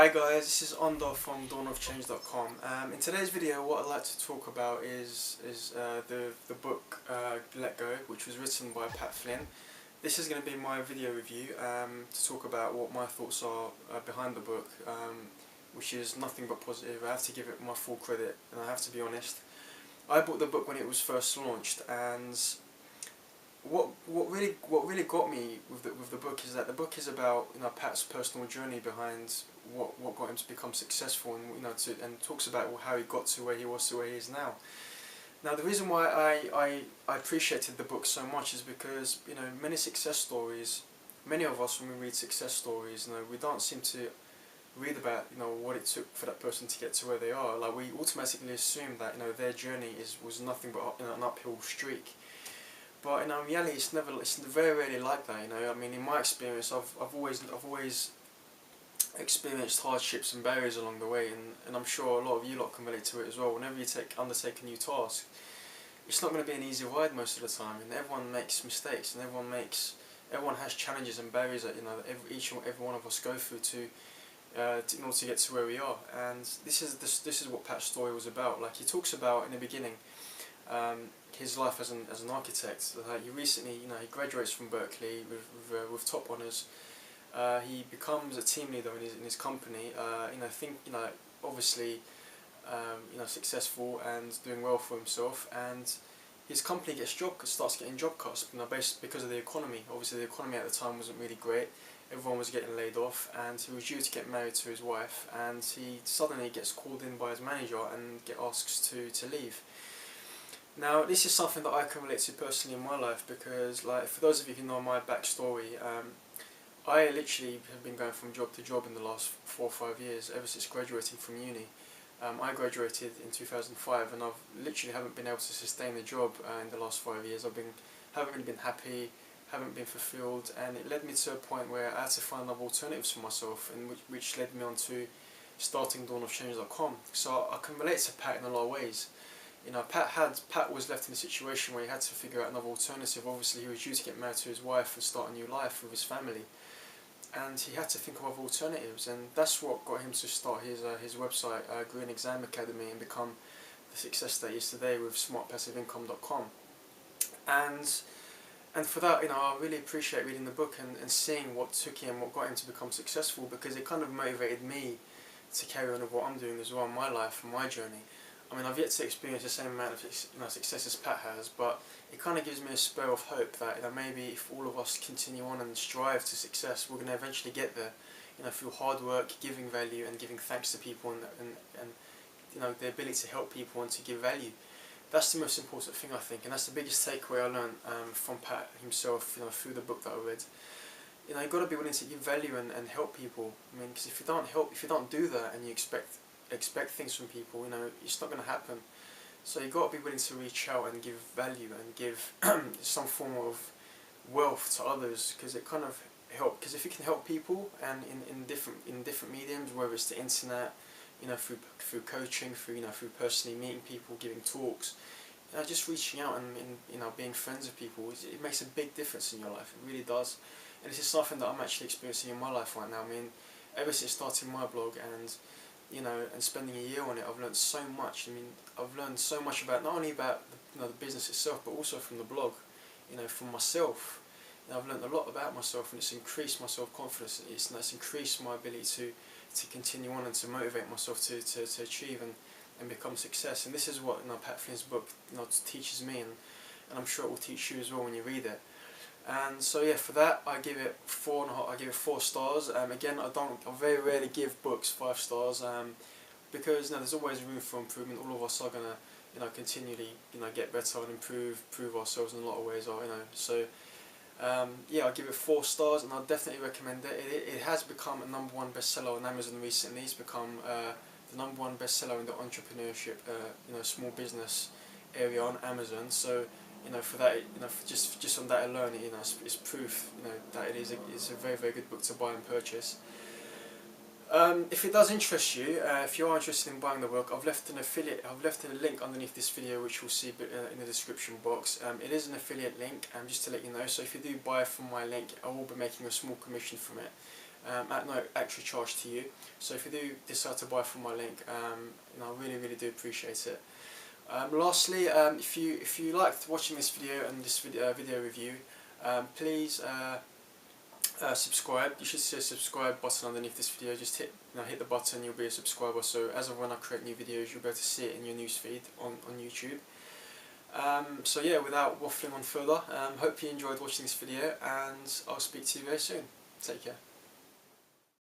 Hi guys, this is Ondo from dawnofchange.com. In today's video, what I'd like to talk about is the book Let Go, which was written by Pat Flynn. This is going to be my video review to talk about what my thoughts are behind the book, which is nothing but positive. I have to give it my full credit, and I have to be honest. I bought the book when it was first launched, and what really got me with the book is that the book is about Pat's personal journey behind what got him to become successful, and and talks about how he got to where he was to where he is now. Now the reason why I appreciated the book so much is because many success stories, many of us when we read success stories, we don't seem to read about what it took for that person to get to where they are. Like, we automatically assume that their journey was nothing but an uphill streak. But in reality, it's very rarely like that. I mean, in my experience, I've always experienced hardships and barriers along the way, and I'm sure a lot of you lot can relate to it as well. Whenever you undertake a new task, it's not going to be an easy ride most of the time, and everyone makes mistakes, and everyone has challenges and barriers that each and every one of us go through in order to get to where we are. And this is what Pat's story was about. Like, he talks about in the beginning his life as an architect. He recently, he graduates from Berkeley with top honours. He becomes a team leader in his company. Obviously, successful and doing well for himself. And his company starts getting job cuts, because of the economy. Obviously, the economy at the time wasn't really great. Everyone was getting laid off, and he was due to get married to his wife. And he suddenly gets called in by his manager and get asked to leave. Now, this is something that I can relate to personally in my life, because, like, for those of you who know my backstory, I literally have been going from job to job in the last 4 or 5 years, ever since graduating from uni. I graduated in 2005, and I've literally haven't been able to sustain a job in the last 5 years. Haven't really been happy, haven't been fulfilled, and it led me to a point where I had to find other alternatives for myself, and which led me on to starting dawnofchange.com. So I can relate to Pat in a lot of ways. Pat was left in a situation where he had to figure out another alternative. Obviously, he was due to get married to his wife and start a new life with his family, and he had to think of other alternatives, and that's what got him to start his website, Green Exam Academy, and become the success that he is today with smartpassiveincome.com. And for that, I really appreciate reading the book and seeing what got him to become successful, because it kind of motivated me to carry on with what I'm doing as well in my life and my journey. I mean, I've yet to experience the same amount of success as Pat has, but it kind of gives me a spur of hope that maybe if all of us continue on and strive to success, we're going to eventually get there. Through hard work, giving value, and giving thanks to people, and the ability to help people and to give value. That's the most important thing, I think, and that's the biggest takeaway I learned from Pat himself, through the book that I read. You've got to be willing to give value and help people. I mean, because if you don't do that, and you expect things from people, it's not going to happen. So you've got to be willing to reach out and give value and give some form of wealth to others, because it kind of helps. Because if you can help people, and in different mediums, whether it's the internet, through coaching, through personally meeting people, giving talks, just reaching out and being friends with people, it makes a big difference in your life. It really does. And this is something that I'm actually experiencing in my life right now. I mean, ever since starting my blog and spending a year on it, I've learned so much. I mean, I've learned so much about, not only about the business itself, but also from the blog, from myself. I've learned a lot about myself, and it's increased my self-confidence. It's increased my ability to continue on and to motivate myself to achieve and become success. And this is what Pat Flynn's book teaches me, and I'm sure it will teach you as well when you read it. And so yeah, for that I give it 4.5. I give it 4 stars. Again, I very rarely give books 5 stars, because there's always room for improvement. All of us are gonna continually get better and improve ourselves in a lot of ways. So yeah, I'll give it 4 stars, and I'll definitely recommend it. It has become a #1 bestseller on Amazon recently. It's become the #1 bestseller in the entrepreneurship, small business area on Amazon. So for that, just on that alone, it's proof, that it's a very, very good book to buy and purchase. If it does interest you, if you are interested in buying the book, I've left a link underneath this video, which you'll see in the description box. It is an affiliate link, just to let you know. So if you do buy from my link, I will be making a small commission from it. at no extra charge to you. So if you do decide to buy from my link, I really do appreciate it. Lastly, if you liked watching this video and this video review, please subscribe. You should see a subscribe button underneath this video. Just hit the button, you'll be a subscriber. So as of when I create new videos, you'll be able to see it in your newsfeed on YouTube. So yeah, without waffling on further, hope you enjoyed watching this video, and I'll speak to you very soon. Take care.